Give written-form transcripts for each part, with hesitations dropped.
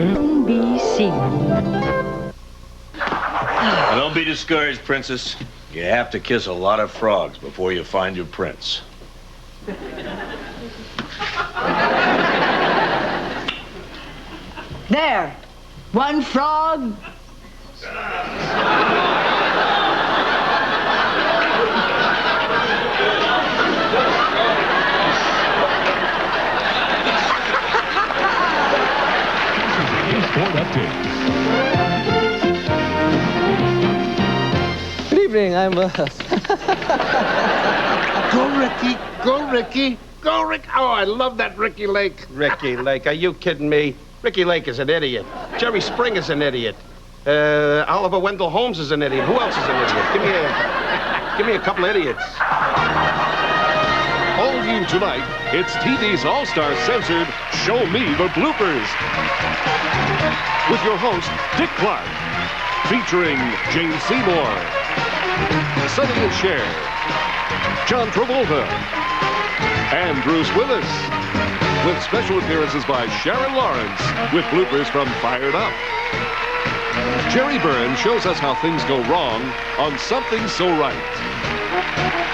NBC. Now, don't be discouraged, Princess. You have to kiss a lot of frogs before you find your prince. There. One frog. Sport update. Good evening, I'm Go, Ricky. Go, Ricky. Go, Rick. Oh, I love that Ricky Lake. Ricky Lake, are you kidding me? Ricky Lake is an idiot. Jerry Springer's an idiot. Oliver Wendell Holmes is an idiot. Who else is an idiot? Give me a couple idiots. All new tonight, it's TV's All-Star Censored Show Me the Bloopers. With your host, Dick Clark. Featuring Jane Seymour, Sonny and Cher, John Travolta, and Bruce Willis. With special appearances by Sharon Lawrence, with bloopers from Fired Up. Jerry Byrne shows us how things go wrong on Something So Right.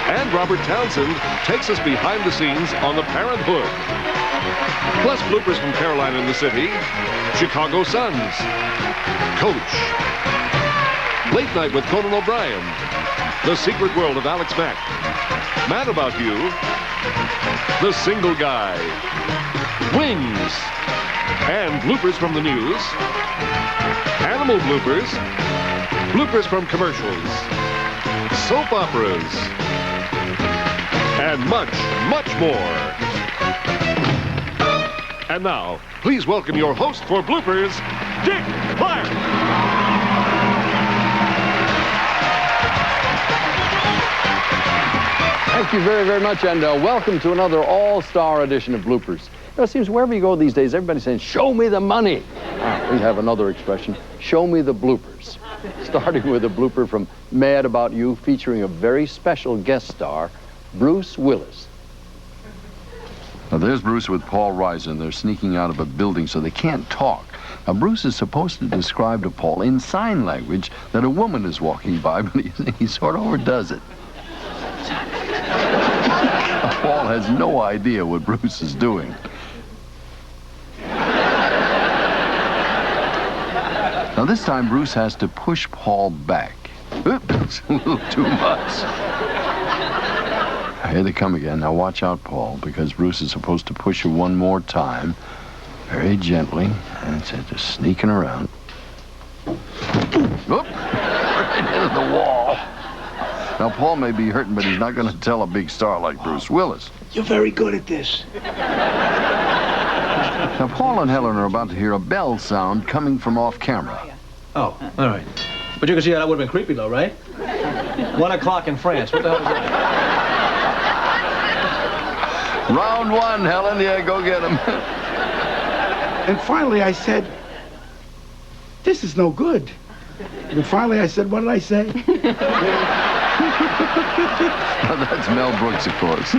And Robert Townsend takes us behind the scenes on The Parenthood. Plus bloopers from Caroline in the City, Chicago Suns, Coach, Late Night with Conan O'Brien, The Secret World of Alex Mack, Mad About You, The Single Guy, Wings, and bloopers from the news, animal bloopers, bloopers from commercials, soap operas, and much, much more. And now, please welcome your host for bloopers, Dick Clark. Thank you very, very much, and welcome to another all-star edition of Bloopers. You know, it seems wherever you go these days, everybody's saying, show me the money. We have another expression, show me the bloopers. Starting with a blooper from Mad About You, featuring a very special guest star, Bruce Willis. Now, there's Bruce with Paul Reiser, and they're sneaking out of a building so they can't talk. Now, Bruce is supposed to describe to Paul in sign language that a woman is walking by, but he sort of overdoes it. Paul has no idea what Bruce is doing. Now, this time, Bruce has to push Paul back. Oops, a little too much. Here they come again. Now, watch out, Paul, because Bruce is supposed to push you one more time. Very gently. That's it, just sneaking around. Oop! Right into the wall. Now, Paul may be hurting, but he's not going to tell a big star like Bruce Willis. You're very good at this. Now, Paul and Helen are about to hear a bell sound coming from off camera. Oh, all right. But you can see how that would have been creepy, though, right? 1 o'clock in France. What the hell is that? Round one, Helen. Yeah, go get him. And finally I said, this is no good. And finally I said, what did I say? Now, that's Mel Brooks, of course.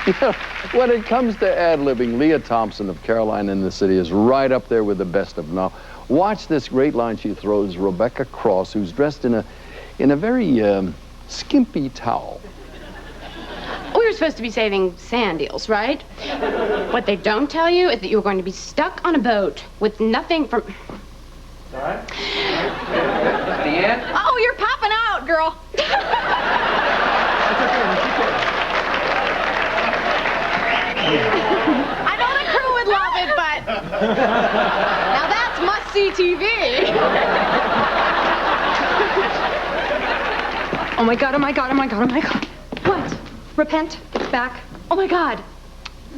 You know, when it comes to ad-libbing, Leah Thompson of Caroline in the City is right up there with the best of them. Now, watch this great line she throws Rebecca Cross, who's dressed in a very skimpy towel. We were supposed to be saving sand eels, right? What they don't tell you is that you were going to be stuck on a boat with nothing from... All right. The end? Oh, you're popping out, girl. I know the crew would love it, but... Now that's must-see TV. Oh, my God, oh, my God, oh, my God, oh, my God. What? Repent? Back? Oh, my God.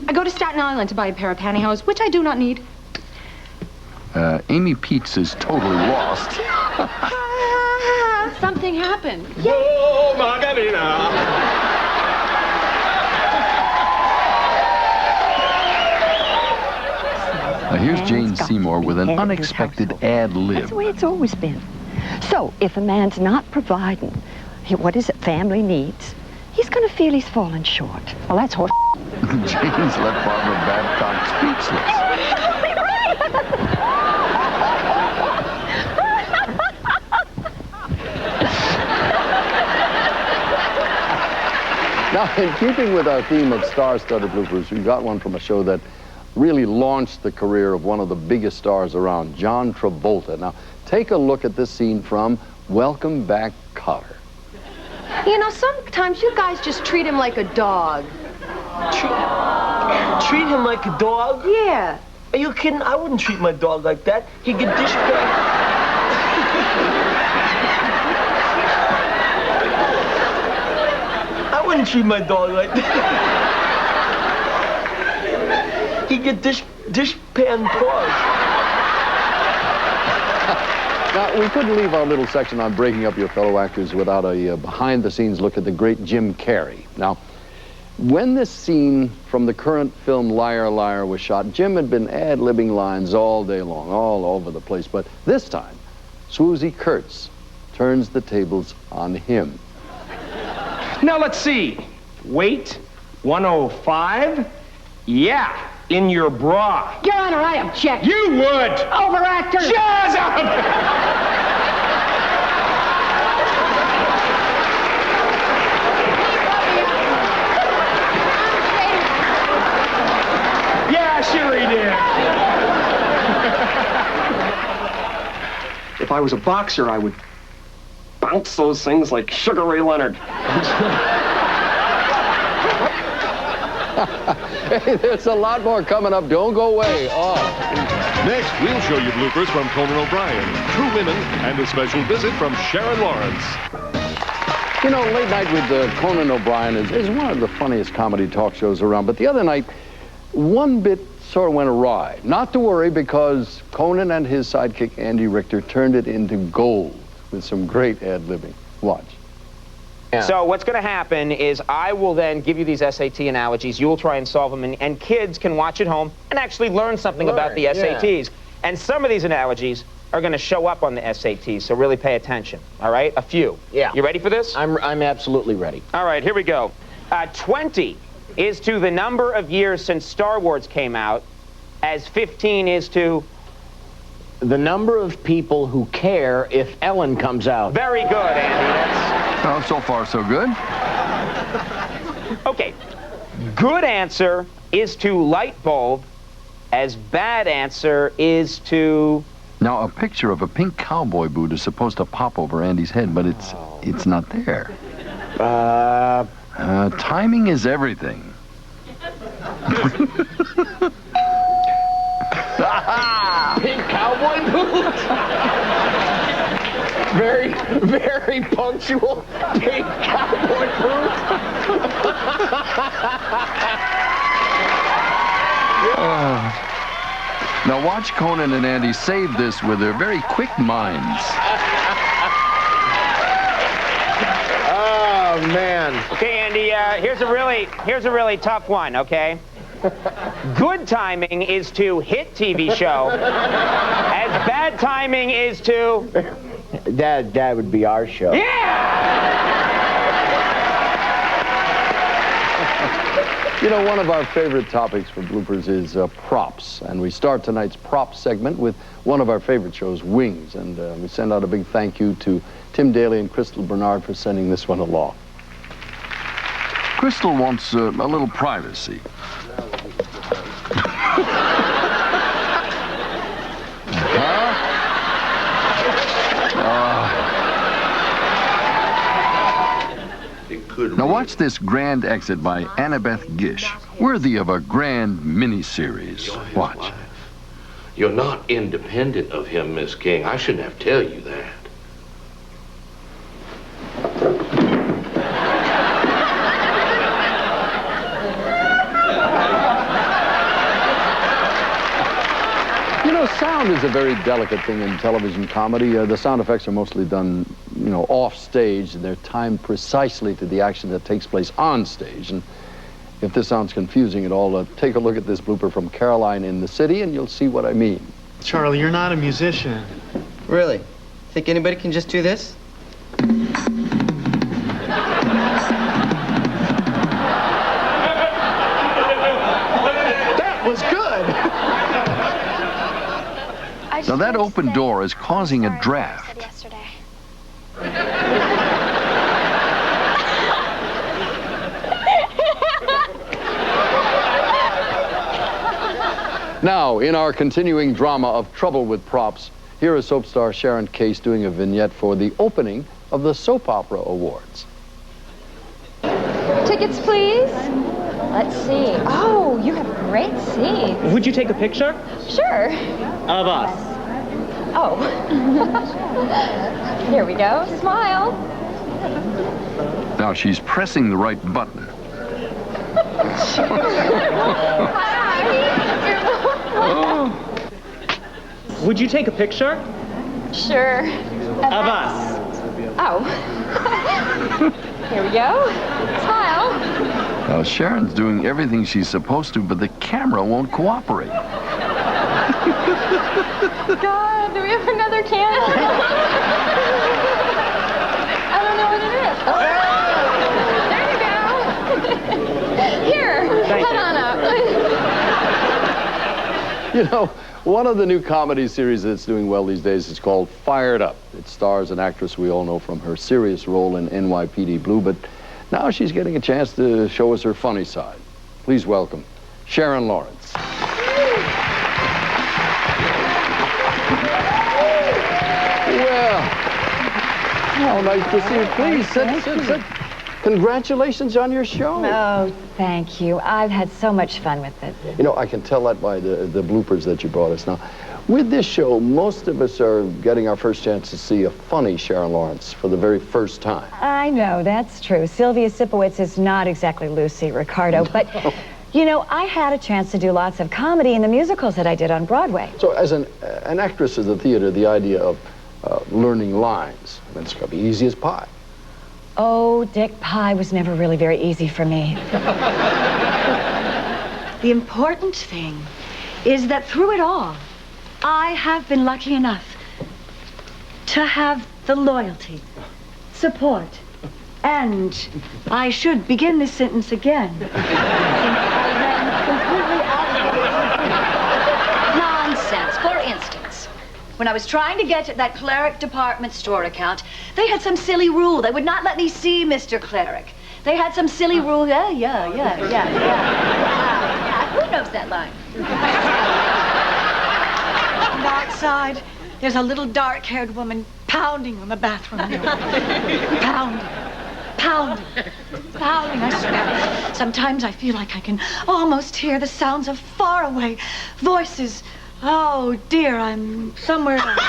I go to Staten Island to buy a pair of pantyhose, which I do not need. Amy Peets is totally lost. Something happened. Whoa, Margarita! Now, here's Jane Seymour with an unexpected ad-lib. That's the way it's always been. So, if a man's not providing, what is it, family needs, he's going to feel he's fallen short. Well, that's horse. Jane's left Barbara Babcock speechless. Now, in keeping with our theme of star-studded bloopers, we've got one from a show that really launched the career of one of the biggest stars around, John Travolta. Now, take a look at this scene from Welcome Back, Kotter. You know, sometimes you guys just treat him like a dog. Treat him like a dog? Yeah. Are you kidding? I wouldn't treat my dog like that. He'd get dishpan. I wouldn't treat my dog like that. He'd get dishpan paws. Now, we couldn't leave our little section on breaking up your fellow actors without a behind-the-scenes look at the great Jim Carrey. Now, when this scene from the current film Liar, Liar was shot, Jim had been ad-libbing lines all day long, all over the place. But this time, Swoozie Kurtz turns the tables on him. Now, let's see. Weight, 105. Yeah, in your bra. Your Honor, I object. You would! Overactor! Shut up! Yeah, sure he did. If I was a boxer, I would bounce those things like Sugar Ray Leonard. Hey, there's a lot more coming up. Don't go away. Oh. Next, we'll show you bloopers from Conan O'Brien, True Women, and a special visit from Sharon Lawrence. You know, Late Night with Conan O'Brien is one of the funniest comedy talk shows around. But the other night, one bit sort of went awry. Not to worry, because Conan and his sidekick, Andy Richter, turned it into gold with some great ad-libbing. Watch. Yeah. So what's going to happen is I will then give you these SAT analogies. You'll try and solve them, and kids can watch at home and actually learn something about the SATs. Yeah. And some of these analogies are going to show up on the SATs, so really pay attention, all right? A few. Yeah. You ready for this? I'm absolutely ready. All right, here we go. 20 is to the number of years since Star Wars came out, as 15 is to... the number of people who care if Ellen comes out. Very good, Andy. Oh, so far, so good. Okay. Good answer is to light bulb, as bad answer is to... Now, a picture of a pink cowboy boot is supposed to pop over Andy's head, but it's not there. Timing is everything. Pink cowboy boots. Very, very punctual pink cowboy boots. Now watch Conan and Andy save this with their very quick minds. Oh man. Okay, Andy. Here's a really tough one. Okay. Good timing is to hit TV show, as bad timing is to... That would be our show. Yeah! You know, one of our favorite topics for bloopers is props. And we start tonight's prop segment with one of our favorite shows, Wings. And we send out a big thank you to Tim Daly and Crystal Bernard for sending this one along. Crystal wants a little privacy. Now watch this grand exit by Annabeth Gish, worthy of a grand mini-series. Watch. You're not independent of him, Miss King. I shouldn't have to tell you that. You know, sound is a very delicate thing in television comedy. The sound effects are mostly done, you know, off stage, and they're timed precisely to the action that takes place on stage. And if this sounds confusing at all, take a look at this blooper from Caroline in the City, and you'll see what I mean. Charlie, you're not a musician. Really? Think anybody can just do this? That was good! Now that open door is causing a draft. Now, in our continuing drama of trouble with props, here is soap star Sharon Case doing a vignette for the opening of the Soap Opera Awards. Tickets, please. Let's see. Oh, you have great seats. Would you take a picture? Sure. Of us. Oh. Here we go. Smile. Now she's pressing the right button. Would you take a picture? Sure. Of us. Oh. Here we go. Smile. Now Sharon's doing everything she's supposed to, but the camera won't cooperate. God, do we have another candle? I don't know what it is. Oh, there you go. Here, head on up. You know, one of the new comedy series that's doing well these days is called Fired Up. It stars an actress we all know from her serious role in NYPD Blue, but now she's getting a chance to show us her funny side. Please welcome Sharon Lawrence. Well, oh, nice to see you. Please, sit. Congratulations on your show. Oh, thank you. I've had so much fun with it. You know, I can tell that by the bloopers that you brought us. Now, with this show, most of us are getting our first chance to see a funny Sharon Lawrence for the very first time. I know, that's true. Sylvia Sipowicz is not exactly Lucy Ricardo, but, you know, I had a chance to do lots of comedy in the musicals that I did on Broadway. So as an actress of the theater, the idea of learning lines, I mean, it's going to be easy as pie. Oh, Dick, pie was never really very easy for me. The important thing is that through it all, I have been lucky enough to have the loyalty, support, and I should begin this sentence again. Nonsense. For instance, when I was trying to get that Cleric department store account, they had some silly rule. They would not let me see Mr. Cleric. They had some silly rule. Yeah. Who knows that line? And outside, there's a little dark-haired woman pounding on the bathroom door. Pounding, I swear. Sometimes I feel like I can almost hear the sounds of faraway voices. Oh, dear, I'm somewhere else.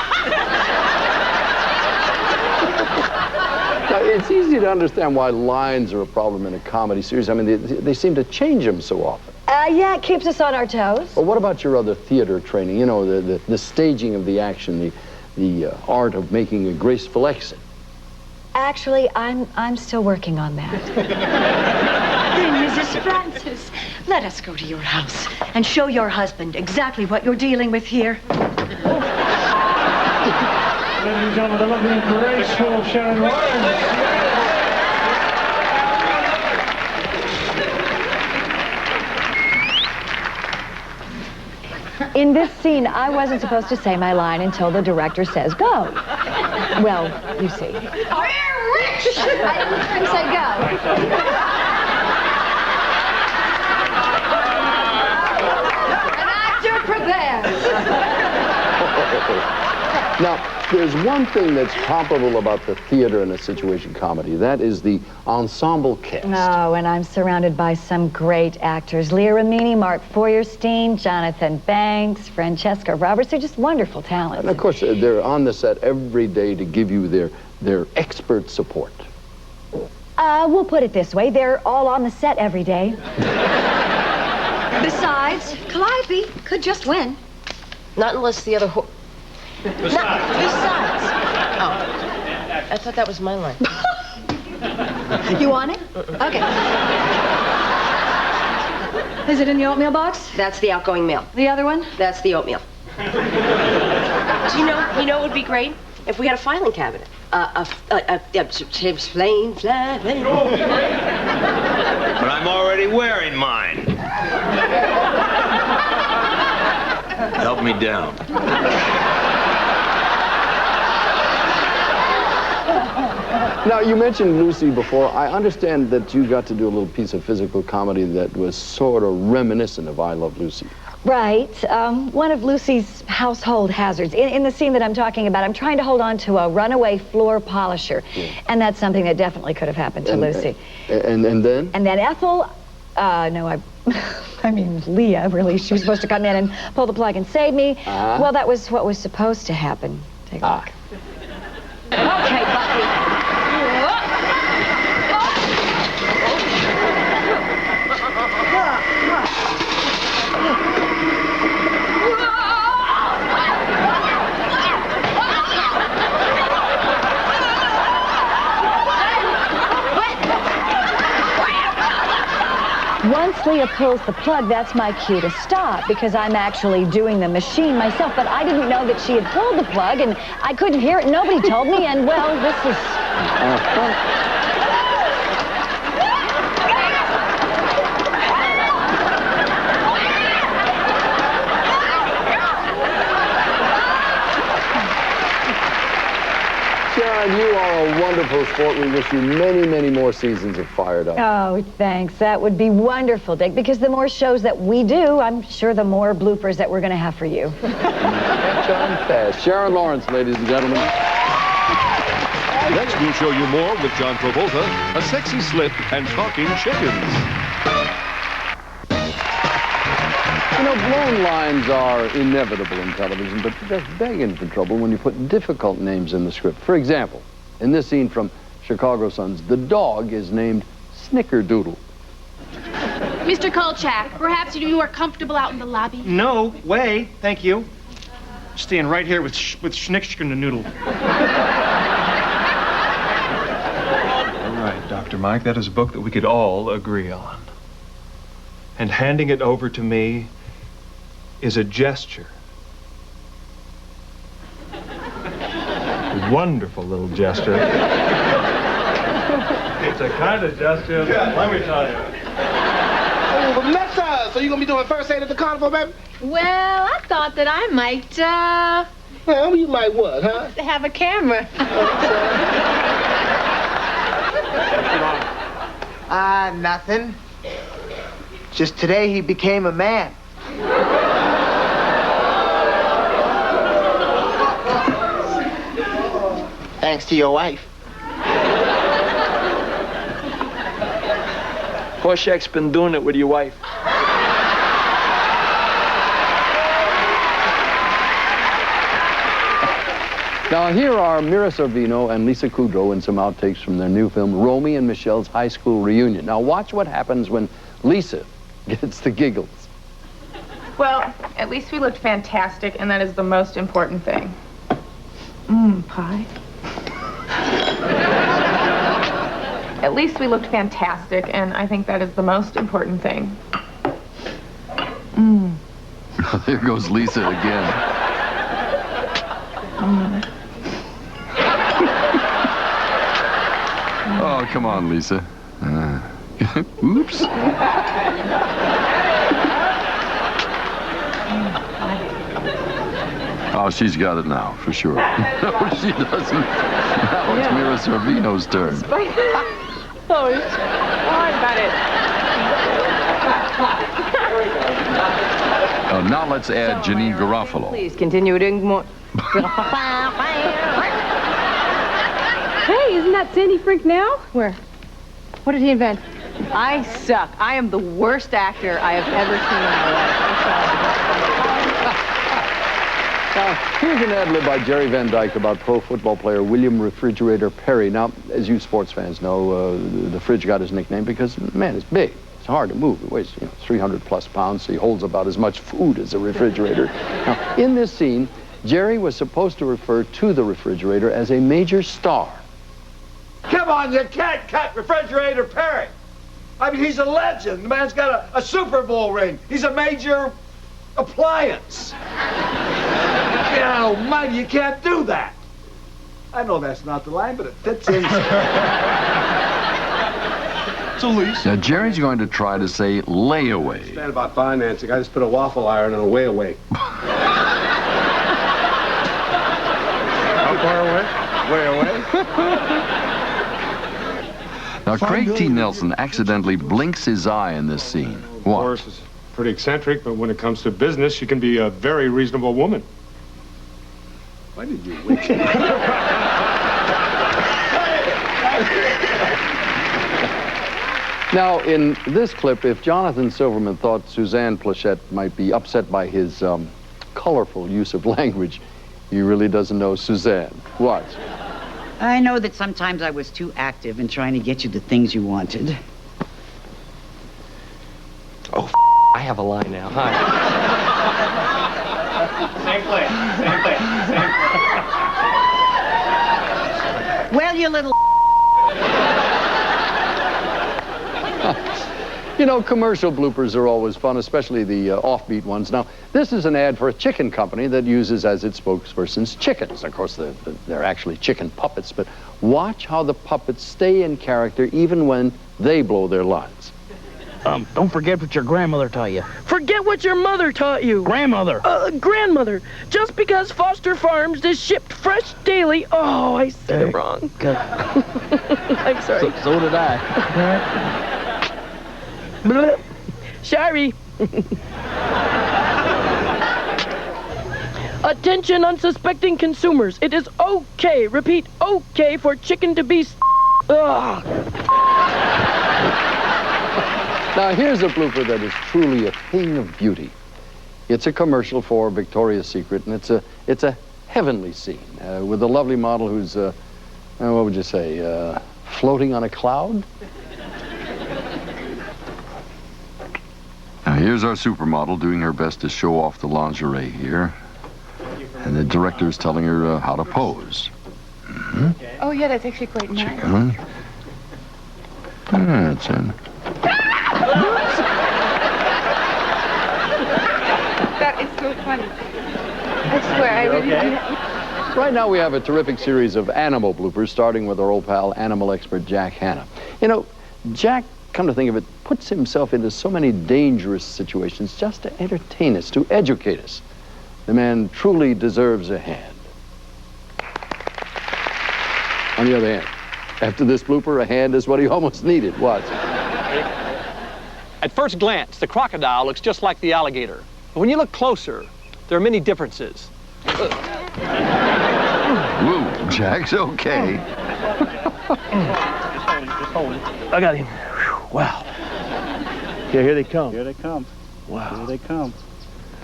Now, it's easy to understand why lines are a problem in a comedy series. I mean, they seem to change them so often. Yeah, it keeps us on our toes. But what about your other theater training? You know, the staging of the action, the art of making a graceful exit. Actually, I'm still working on that. Then, Mrs. Francis, let us go to your house and show your husband exactly what you're dealing with here. Ladies and gentlemen, the lovely and graceful Sharon Lawrence. In this scene, I wasn't supposed to say my line until the director says go. Well, you see. I didn't hear him say go. An actor prepares. Now, there's one thing that's comparable about the theater and a situation comedy. That is the ensemble cast. Oh, and I'm surrounded by some great actors. Leah Remini, Mark Feuerstein, Jonathan Banks, Francesca Roberts. They're just wonderful talents. And of course, they're on the set every day to give you their expert support. We'll put it this way. They're all on the set every day. Besides, Calliope could just win. Not unless the other Besides. Oh, I thought that was my line. You want it? Okay. Is it in the oatmeal box? That's the outgoing mail. The other one? That's the oatmeal. You know what would be great? If we had a filing cabinet. Plain, flat. But I'm already wearing mine. Help me down. Now, you mentioned Lucy before. I understand that you got to do a little piece of physical comedy that was sort of reminiscent of I Love Lucy. Right. One of Lucy's household hazards. In the scene that I'm talking about, I'm trying to hold on to a runaway floor polisher. Yeah. And that's something that definitely could have happened to Lucy. And then? And then Ethel, no, I mean, Leah, really. She was supposed to come in and pull the plug and save me. Well, that was what was supposed to happen. Take a look. Okay, Buffy. Once Leah pulls the plug, that's my cue to stop, because I'm actually doing the machine myself. But I didn't know that she had pulled the plug, and I couldn't hear it. Nobody told me, and, well, this is... Sharon, you are a wonderful sport. We wish you many, many more seasons of Fired Up. Oh, thanks. That would be wonderful, Dick, because the more shows that we do, I'm sure the more bloopers that we're going to have for you. Catch on fast. Sharon Lawrence, ladies and gentlemen. Next, we'll show you more with John Travolta, a sexy slip, and talking chickens. You know, blown lines are inevitable in television, but they're just begging for trouble when you put difficult names in the script. For example, in this scene from Chicago Suns, the dog is named Snickerdoodle. Mr. Kolchak, perhaps you are comfortable out in the lobby? No way, thank you. Staying right here with Schnickschnoodle. All right, Dr. Mike, that is a book that we could all agree on. And handing it over to me is a gesture. A wonderful little gesture. It's a kind of gesture, let me tell you. Oh, Vanessa, so you gonna be doing first aid at the carnival, baby? Well, I thought that I might, Well, you might what, huh? have a camera. Nothing. Just today he became a man. Thanks to your wife. Hoshek's been doing it with your wife. Now, here are Mira Sorvino and Lisa Kudrow in some outtakes from their new film, Romy and Michelle's High School Reunion. Now, watch what happens when Lisa gets the giggles. Well, at least we looked fantastic, and that is the most important thing. Pie. At least we looked fantastic, and I think that is the most important thing. There goes Lisa again. Oh, come on, Lisa. Oops. Oh, she's got it now, for sure. No, she doesn't. Now it's Mira Sorvino's turn. Oh, I got it. Now let's add Janine Garofalo. Please continue doing more. Hey, isn't that Sandy Frink now? Where? What did he invent? I suck. I am the worst actor I have ever seen in my life. Here's an ad-lib by Jerry Van Dyke about pro football player William Refrigerator Perry. Now, as you sports fans know, the fridge got his nickname because, man, it's big. It's hard to move. It weighs, 300-plus pounds, so he holds about as much food as a refrigerator. Now, in this scene, Jerry was supposed to refer to the refrigerator as a major star. Come on, you can't cut Refrigerator Perry. I mean, he's a legend. The man's got a Super Bowl ring. He's a major appliance. Almighty, you can't do that. I know that's not the line, but it fits in. So, Lisa. Now, Jerry's going to try to say layaway. Understand about financing. I just put a waffle iron on a way away. How far away? Way away? Now, Craig T. Nelson accidentally blinks his eye in this scene. What? Pretty eccentric, but when it comes to business, she can be a very reasonable woman. Why did you wait? Now, in this clip, if Jonathan Silverman thought Suzanne Plachette might be upset by his colorful use of language, he really doesn't know Suzanne. Watch. I know that sometimes I was too active in trying to get you the things you wanted. Oh, I have a line now. Hi. Same place, same place, same place. Well, you little... You know, commercial bloopers are always fun, especially the offbeat ones. Now, this is an ad for a chicken company that uses as its spokespersons chickens. Of course, they're actually chicken puppets, but watch how the puppets stay in character even when they blow their lines. Don't forget what your grandmother taught you. Forget what your mother taught you. Grandmother. Grandmother. Just because Foster Farms is shipped fresh daily. Oh, I said it wrong. I'm sorry. So did I. Shari. Attention unsuspecting consumers. It is okay, repeat, okay for chicken to be... Ugh. Now, here's a blooper that is truly a thing of beauty. It's a commercial for Victoria's Secret, and it's a heavenly scene with a lovely model who's, what would you say, floating on a cloud? Now, here's our supermodel doing her best to show off the lingerie here. And the director is telling her how to pose. Mm-hmm. Oh, yeah, that's actually quite nice. Chicken. That's it. That is so funny. I swear, I really... Right now we have a terrific series of animal bloopers, starting with our old pal, animal expert Jack Hanna. You know, Jack, come to think of it, puts himself into so many dangerous situations just to entertain us, to educate us. The man truly deserves a hand. On the other hand, after this blooper, a hand is what he almost needed. Watch. At first glance, the crocodile looks just like the alligator. But when you look closer, there are many differences. Woo, Jack's okay. Just hold it. I got him. Wow. Yeah, here they come. Here they come. Wow. Here they come.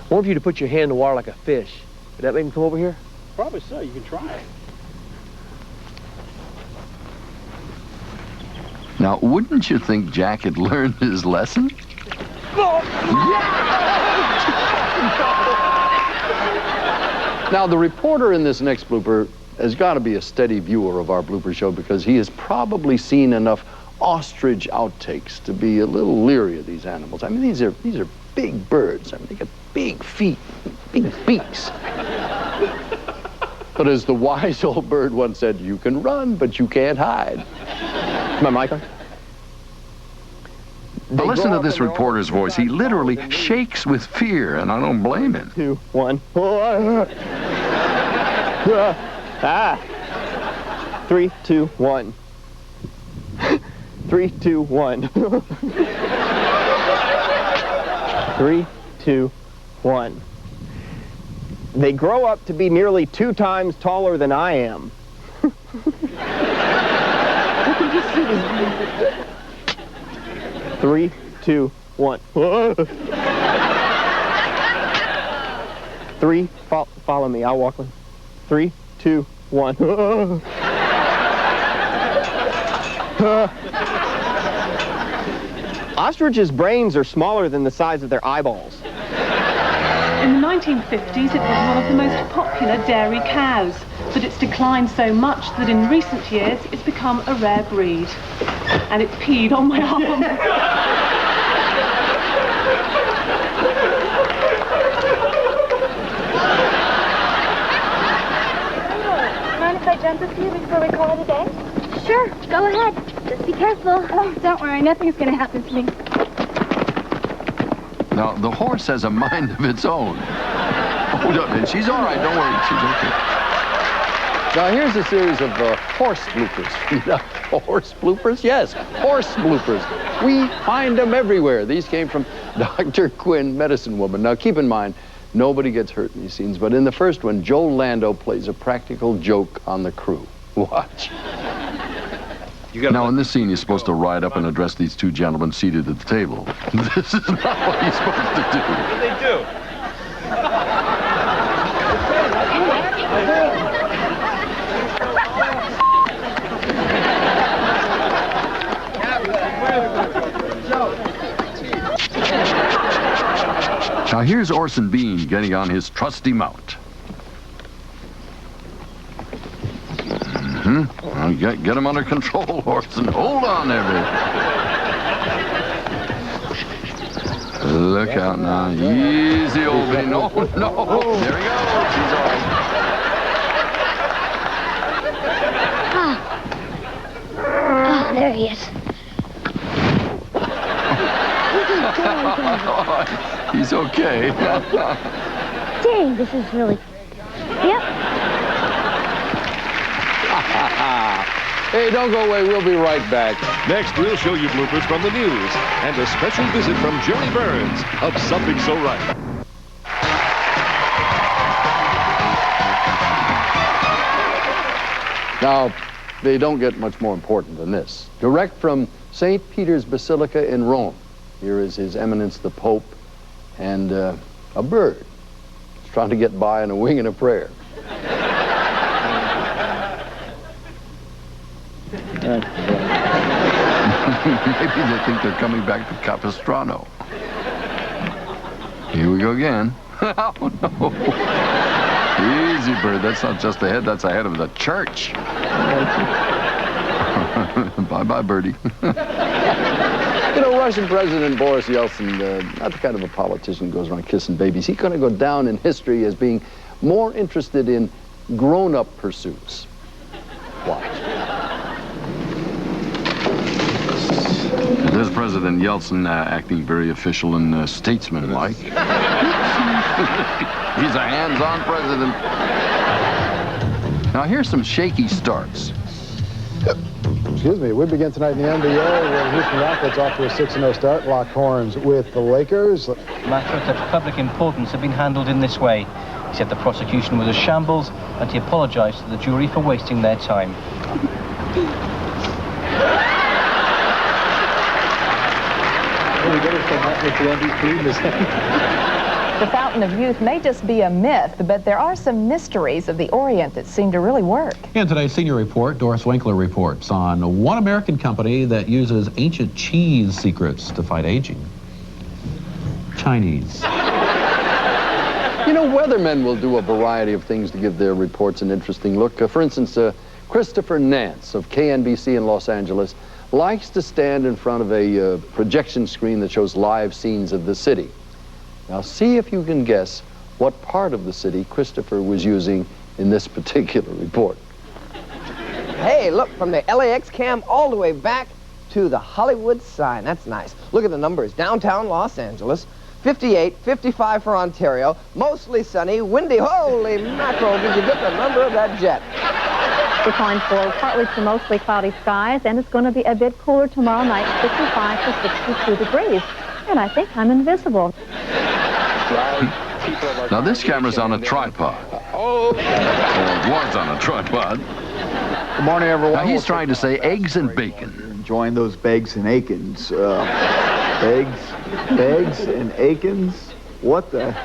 I want you to put your hand in the water like a fish. Would that make him come over here? Probably so. You can try it. Now, wouldn't you think Jack had learned his lesson? Now, the reporter in this next blooper has got to be a steady viewer of our blooper show because he has probably seen enough ostrich outtakes to be a little leery of these animals. I mean, these are big birds. I mean, they got big feet, big beaks. But as the wise old bird once said, you can run, but you can't hide. Is my mic on? But listen to this reporter's voice. He literally shakes with fear, and I don't blame him. 2, 1. 3, 2, 1. 3, 2, 1. 3, 2, 1. They grow up to be nearly 2 times taller than I am. Three, 2, 1. 3, follow me. I'll walk with. 3, 2, 1. Ostriches' brains are smaller than the size of their eyeballs. In the 1950s, it was one of the most popular dairy cows, but it's declined so much that in recent years it's become a rare breed. And it peed on my arm. Mind if I jump with you before we call it a day? Sure, go ahead. Just be careful. Oh, don't worry, nothing's gonna happen to me. Now, the horse has a mind of its own. Oh, no, and she's all right. Don't worry. She's okay. Now, here's a series of horse bloopers. Horse bloopers? Yes, horse bloopers. We find them everywhere. These came from Dr. Quinn, medicine woman. Now, keep in mind, nobody gets hurt in these scenes, but in the first one, Joe Lando plays a practical joke on the crew. Watch. Now, in this scene, you're supposed to ride up and address these two gentlemen seated at the table. This is not what you're supposed to do. What do they do? Now, here's Orson Bean getting on his trusty mount. Well, get him under control, Orson. Hold on there, baby. Look out now. Easy, old Bean. No, no. There he goes. He's all right. Oh, there he is. He's okay. Dang, this is really... Yep. Hey, don't go away. We'll be right back. Next, we'll show you bloopers from the news and a special visit from Jerry Burns of Something So Right. Now, they don't get much more important than this. Direct from St. Peter's Basilica in Rome, here is His Eminence the Pope and a bird. He's trying to get by on a wing and a prayer. Maybe they think they're coming back to Capistrano. Here we go again. Oh, no. Easy, bird. That's not just the head, that's the head of the church. Bye-bye, birdie. You know, Russian President Boris Yeltsin, not the kind of a politician who goes around kissing babies. He's going to go down in history as being more interested in grown-up pursuits. Watch. There's President Yeltsin acting very official and statesman-like. He's a hands-on president. Now, here's some shaky starts. Excuse me. We begin tonight in the NBA where Houston Rockets off to a 6-0 start. Locked horns with the Lakers. Matters of public importance have been handled in this way. He said the prosecution was a shambles, and he apologized to the jury for wasting their time. The Fountain of Youth may just be a myth, but there are some mysteries of the Orient that seem to really work. In today's senior report, Doris Winkler reports on one American company that uses ancient cheese secrets to fight aging. Chinese. You know, weathermen will do a variety of things to give their reports an interesting look. For instance, Christopher Nance of KNBC in Los Angeles likes to stand in front of a projection screen that shows live scenes of the city. Now, see if you can guess what part of the city Christopher was using in this particular report. Hey, look, from the LAX cam all the way back to the Hollywood sign. That's nice. Look at the numbers. Downtown Los Angeles, 58, 55 for Ontario, mostly sunny, windy. Holy mackerel, did you get the number of that jet? We're calling for partly to mostly cloudy skies, and it's going to be a bit cooler tomorrow night, 55 to 62 degrees. And I think I'm invisible. Now, this camera's on a tripod. Or was on a tripod. Good morning, everyone. Now, he's trying to say eggs and bacon. Enjoying those Begs and Akins. Begs and Akins? What the...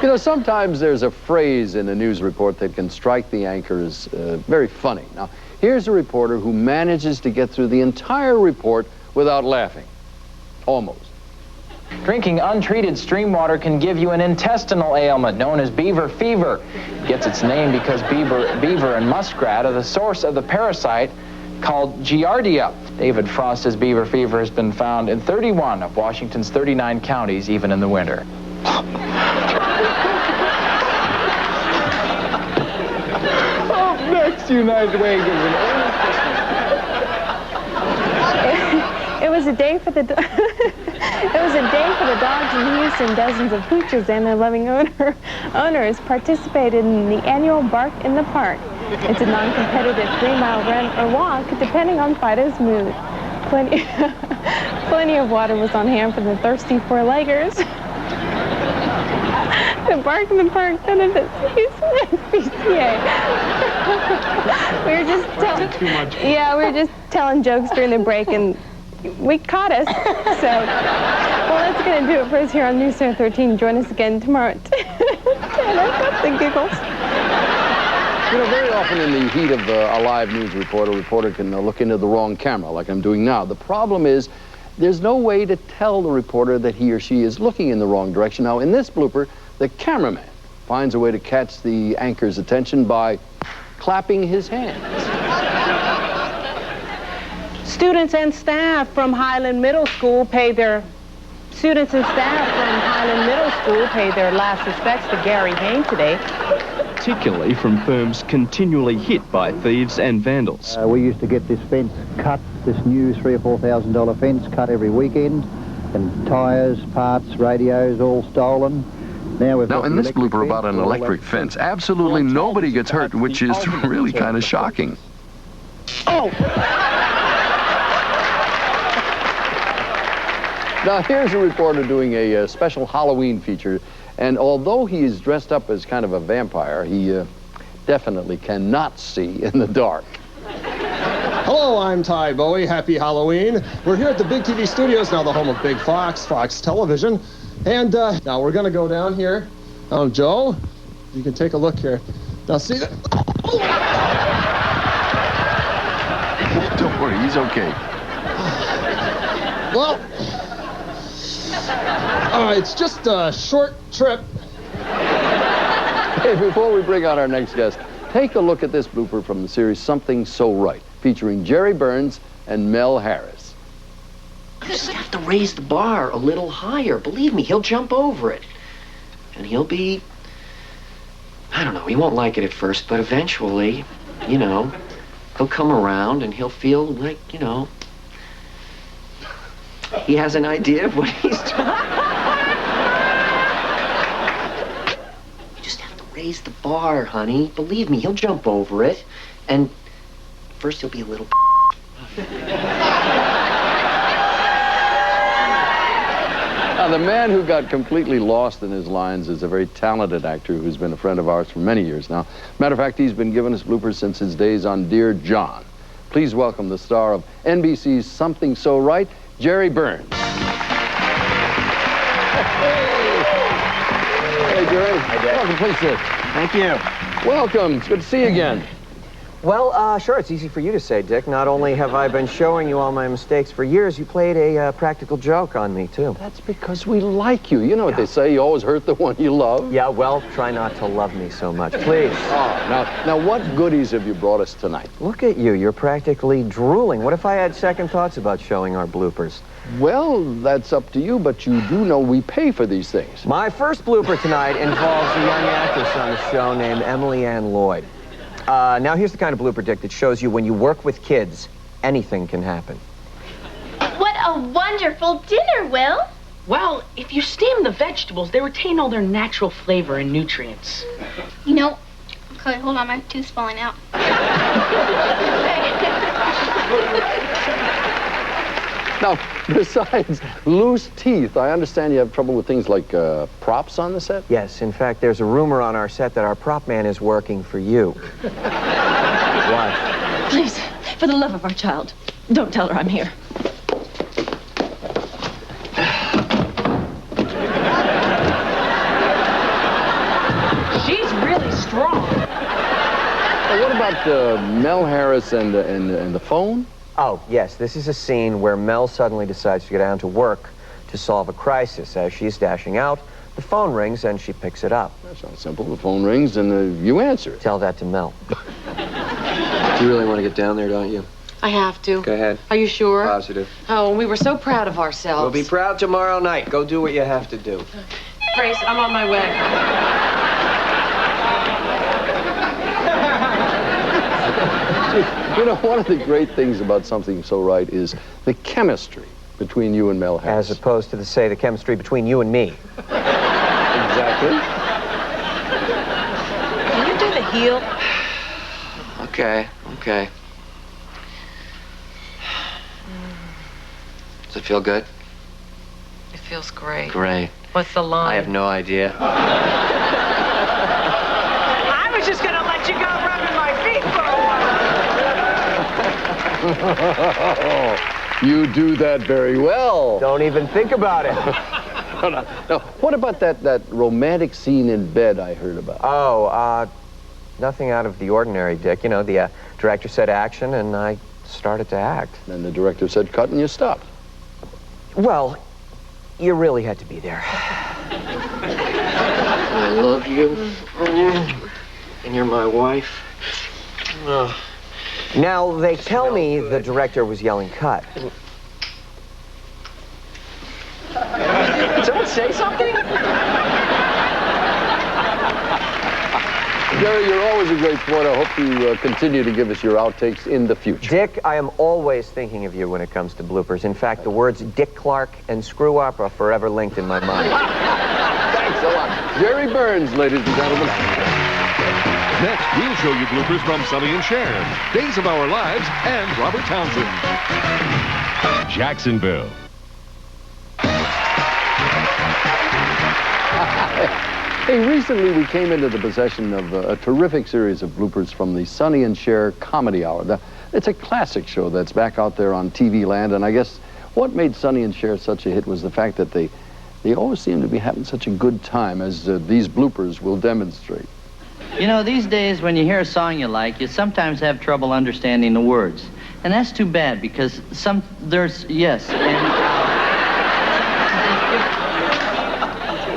You know, sometimes there's a phrase in a news report that can strike the anchor as very funny. Now, here's a reporter who manages to get through the entire report without laughing. Almost. Drinking untreated stream water can give you an intestinal ailment known as beaver fever. It gets its name because beaver and muskrat are the source of the parasite called Giardia. David Frost says beaver fever has been found in 31 of Washington's 39 counties, even in the winter. Oh, next United Way gives an old Christmas. It was a day for the dogs in Houston. Dozens of poochers and their loving owners participated in the annual Bark in the Park. It's a non-competitive 3-mile run or walk, depending on Fido's mood. Plenty of water was on hand for the thirsty four-leggers. The Bark in the Park benefits PCA. We were just we were just telling jokes during the break, and we caught us. So, well, that's going to do it for us here on News Center 13. Join us again tomorrow at 10. I've got the giggles. You know, very often in the heat of a live news report, a reporter can look into the wrong camera, like I'm doing now. The problem is, there's no way to tell the reporter that he or she is looking in the wrong direction. Now, in this blooper, the cameraman finds a way to catch the anchor's attention by clapping his hands. Students and staff from Highland Middle School pay their last respects to Gary Hain today. Particularly from firms continually hit by thieves and vandals. We used to get this fence cut, this new $3,000 or $4,000 fence cut every weekend, and tyres, parts, radios, all stolen. Now in this blooper about an electric fence, absolutely nobody gets hurt, which is really kind of shocking. Oh! Now, here's a reporter doing a special Halloween feature, and although he is dressed up as kind of a vampire, he definitely cannot see in the dark. Hello, I'm Ty Bowie. Happy Halloween. We're here at the Big TV Studios, now the home of Big Fox, Fox Television. And now we're going to go down here. Oh, Joe, you can take a look here. Now, see that? Don't worry, he's okay. Well, it's just a short trip. Hey, before we bring on our next guest, take a look at this blooper from the series Something So Right, featuring Jerry Burns and Mel Harris. You just have to raise the bar a little higher. Believe me, he'll jump over it. And he'll be... I don't know, he won't like it at first, but eventually, you know, he'll come around and he'll feel like, you know, he has an idea of what he's doing. You just have to raise the bar, honey. Believe me, he'll jump over it. And first he'll be a little... Now, the man who got completely lost in his lines is a very talented actor who's been a friend of ours for many years now. Matter of fact, he's been giving us bloopers since his days on Dear John. Please welcome the star of NBC's Something So Right, Jerry Burns. Hey, Jerry. Hi, Dick. Welcome, please sit. Thank you. Welcome. It's good to see you again. Well, sure, it's easy for you to say, Dick. Not only have I been showing you all my mistakes for years, you played a practical joke on me, too. That's because we like you. You know what they say, you always hurt the one you love. Yeah, well, try not to love me so much, please. Now, what goodies have you brought us tonight? Look at you. You're practically drooling. What if I had second thoughts about showing our bloopers? Well, that's up to you, but you do know we pay for these things. My first blooper tonight involves a young actress on the show named Emily Ann Lloyd. Now, here's the kind of blooper, Dick, that shows you when you work with kids, anything can happen. What a wonderful dinner, Will. Well, if you steam the vegetables, they retain all their natural flavor and nutrients. You know, okay, hold on, my tooth's falling out. Now, besides loose teeth, I understand you have trouble with things like props on the set? Yes, in fact, there's a rumor on our set that our prop man is working for you. What? Please, for the love of our child, don't tell her I'm here. She's really strong. Well, what about Mel Harris and the phone? Oh, yes, this is a scene where Mel suddenly decides to go down to work to solve a crisis. As she's dashing out, the phone rings and she picks it up. That sounds simple. The phone rings and you answer it. Tell that to Mel. You really want to get down there, don't you? I have to. Go ahead. Are you sure? Positive. Oh, we were so proud of ourselves. We'll be proud tomorrow night. Go do what you have to do. Grace, I'm on my way. You know, one of the great things about Something So Right is the chemistry between you and Mel Harris. As opposed to, say, the chemistry between you and me. Exactly. Can you do the heel? Okay. Does it feel good? It feels great. Great. What's the line? I have no idea. I was just going to let you go rubbing my feet for a while. You do that very well. Don't even think about it. Now, what about that romantic scene in bed I heard about? Oh, nothing out of the ordinary, Dick. You know, the director said action, and I started to act. And the director said cut, and you stopped. Well, you really had to be there. I love you. And you're my wife. Now, they tell me the director was yelling cut. Did someone say something? Jerry, you're always a great sport. I hope you continue to give us your outtakes in the future. Dick, I am always thinking of you when it comes to bloopers. In fact, the words Dick Clark and Screw Up are forever linked in my mind. Thanks a lot. Jerry Burns, ladies and gentlemen. Next, we'll show you bloopers from Sonny and Cher, Days of Our Lives, and Robert Townsend. Jacksonville. Hey, recently we came into the possession of a terrific series of bloopers from the Sonny and Cher Comedy Hour. It's a classic show that's back out there on TV land, and I guess what made Sonny and Cher such a hit was the fact that they always seem to be having such a good time, as these bloopers will demonstrate. You know, these days when you hear a song you like, you sometimes have trouble understanding the words. And that's too bad, because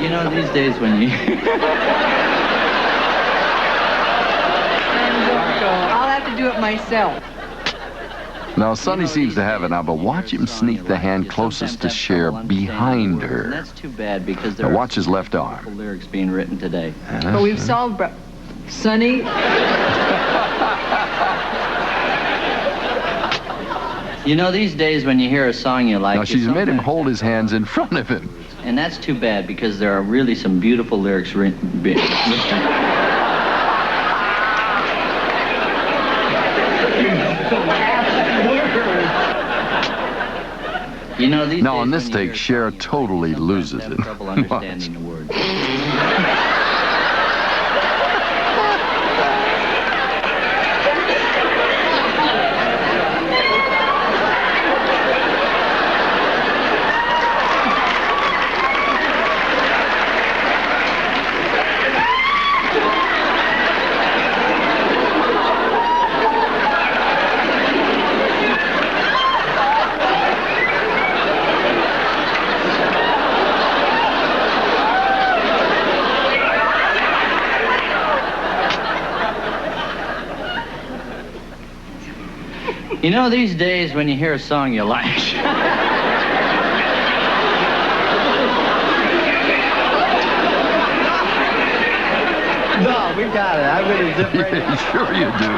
you know, these days when you... I'll have to do it myself. Now, Sonny seems to have it now, but watch him sneak the hand closest to Cher behind her. That's too bad, because there Now, watch his left arm. lyrics being written today. But we've solved... Sonny? You know, these days when you hear a song you like... Now, she's made him hold his hands in front of him. And that's too bad, because there are really some beautiful lyrics written. You know, these now, days on this when you take, hear Cher totally loses have it. trouble understanding the words. You know, these days when you hear a song you like... No, we got it. I'm going to zip right in. Sure you do.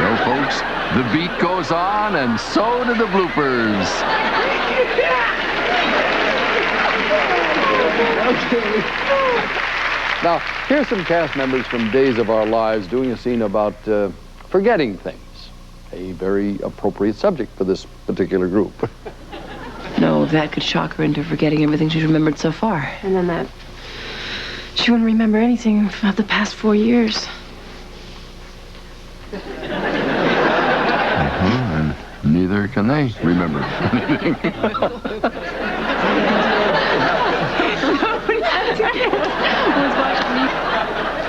Well, folks, the beat goes on, and so do the bloopers. Okay. Now, here's some cast members from Days of Our Lives doing a scene about forgetting things. A very appropriate subject for this particular group. No, that could shock her into forgetting everything she's remembered so far. And then that... She wouldn't remember anything about the past 4 years. And neither can they remember anything.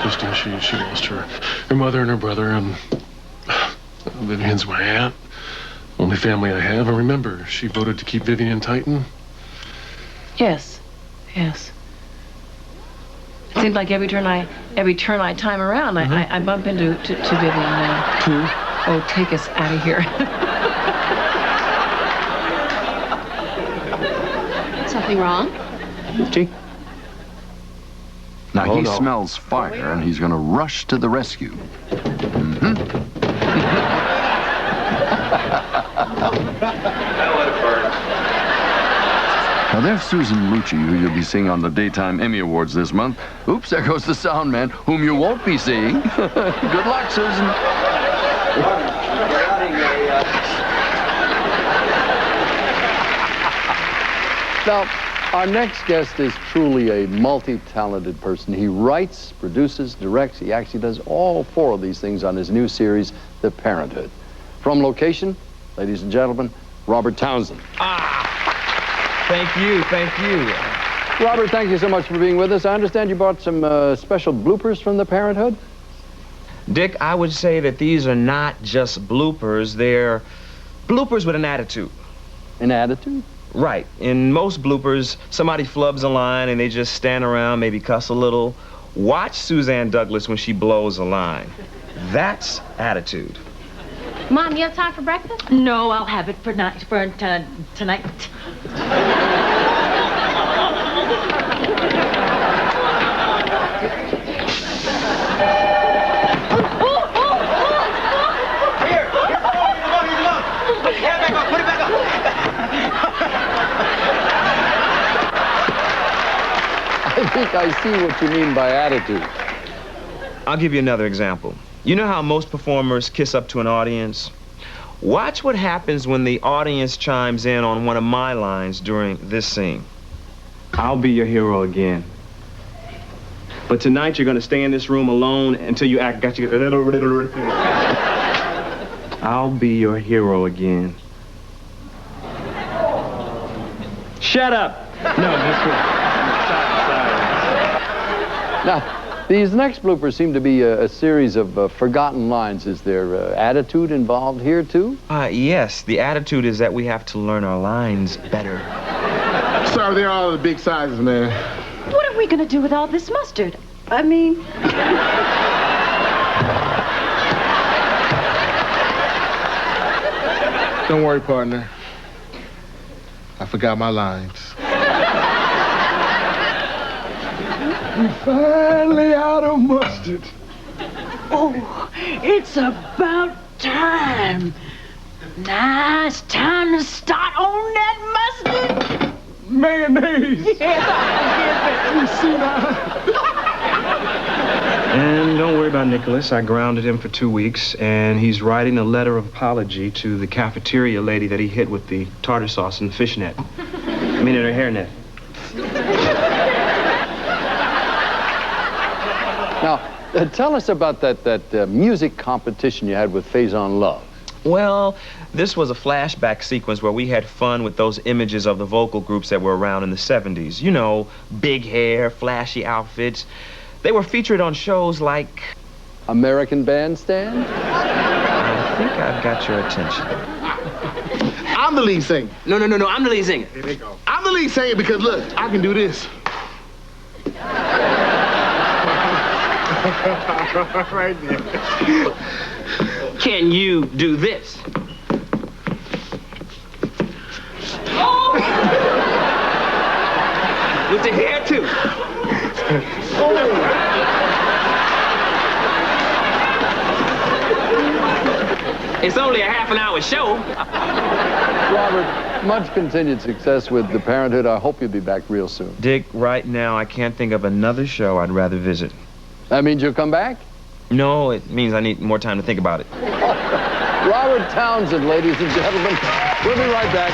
Kristen, she lost her mother and her brother, and Vivian's my aunt. Only family I have. And remember, she voted to keep Vivian Titan. Yes. Yes. It seems like every turn I time around, I bump into Vivian now. Oh, take us out of here. Something wrong? Gee. Now, he smells fire, and he's going to rush to the rescue. Now, there's Susan Lucci, who you'll be seeing on the Daytime Emmy Awards this month. Oops, there goes the sound man, whom you won't be seeing. Good luck, Susan. Now, our next guest is truly a multi-talented person. He writes, produces, directs. He actually does all four of these things on his new series, The Parenthood. From location, ladies and gentlemen, Robert Townsend. Thank you, thank you. Robert, thank you so much for being with us. I understand you brought some special bloopers from The Parenthood? Dick, I would say that these are not just bloopers. They're bloopers with an attitude. An attitude? Right. In most bloopers, somebody flubs a line and they just stand around, maybe cuss a little. Watch Suzanne Douglas when she blows a line. That's attitude. Mom, you have time for breakfast? No, I'll have it for tonight. I think I see what you mean by attitude. I'll give you another example. You know how most performers kiss up to an audience? Watch what happens when the audience chimes in on one of my lines during this scene. I'll be your hero again. But tonight you're gonna stay in this room alone until you act got you. I'll be your hero again. Shut up. No, that's good. Now, these next bloopers seem to be a series of forgotten lines. Is there attitude involved here, too? Yes. The attitude is that we have to learn our lines better. Sorry, they're all the big sizes, man. What are we going to do with all this mustard? I mean... Don't worry, partner. I forgot my lines. We're finally out of mustard. Oh, it's about time. Now it's time to start on that mustard. Mayonnaise. Yes, I You see that? And don't worry about Nicholas. I grounded him for 2 weeks, and he's writing a letter of apology to the cafeteria lady that he hit with the tartar sauce and the fishnet. I mean, in her hairnet. Now, tell us about that music competition you had with Faison Love. Well, this was a flashback sequence where we had fun with those images of the vocal groups that were around in the 70s. You know, big hair, flashy outfits. They were featured on shows like... American Bandstand? I think I've got your attention. I'm the lead singer. No, I'm the lead singer. Here they go. I'm the lead singer because, look, I can do this. Right there. Can you do this? Oh! With the hair, too. It's only a half-an-hour show. Robert, much continued success with The Parenthood. I hope you'll be back real soon. Dick, right now I can't think of another show I'd rather visit. That means you'll come back? No, it means I need more time to think about it. Robert Townsend, ladies and gentlemen. We'll be right back.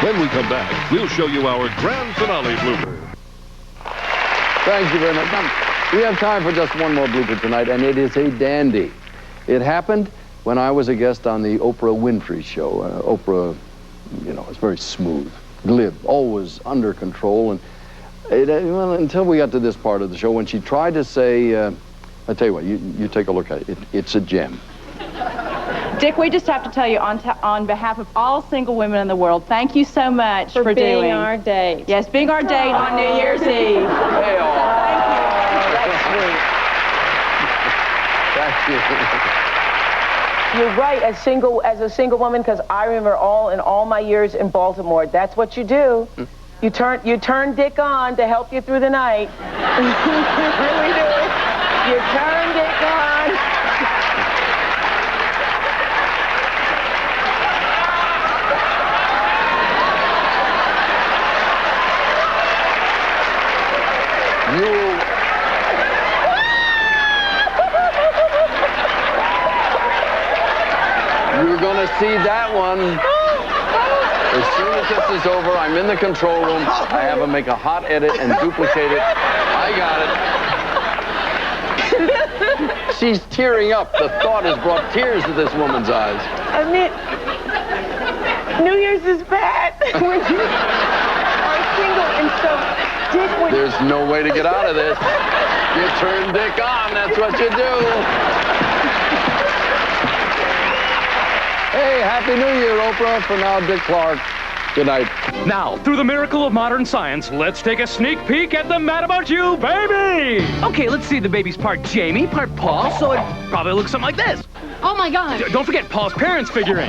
When we come back, we'll show you our grand finale blooper. Thank you very much. Now, we have time for just one more blooper tonight, and it is a dandy. It happened when I was a guest on the Oprah Winfrey Show. Oprah, you know, is very smooth, glib, always under control, and well, until we got to this part of the show, when she tried to say, I tell you what, you take a look at it. It's a gem. Dick, we just have to tell you on behalf of all single women in the world, thank you so much for being our date. Yes, being our date on New Year's Eve. Hey, Thank you. That's sweet. Thank you. You're right, as a single woman, because I remember in all my years in Baltimore, that's what you do. You turn Dick on to help you through the night. You really do. You turn Dick on. You're going to see that one as soon as this is over, I'm in the control room. I have him make a hot edit and duplicate it. I got it. She's tearing up. The thought has brought tears to this woman's eyes. I mean, New Year's is bad when you are single, and so Dick would... There's no way to get out of this. You turn Dick on, that's what you do. Hey, Happy New Year, Oprah. For now, Dick Clark. Good night. Now, through the miracle of modern science, let's take a sneak peek at the Mad About You baby! Okay, let's see the baby's part Jamie, part Paul, so it probably looks something like this. Oh, my God. Don't forget, Paul's parents figure in.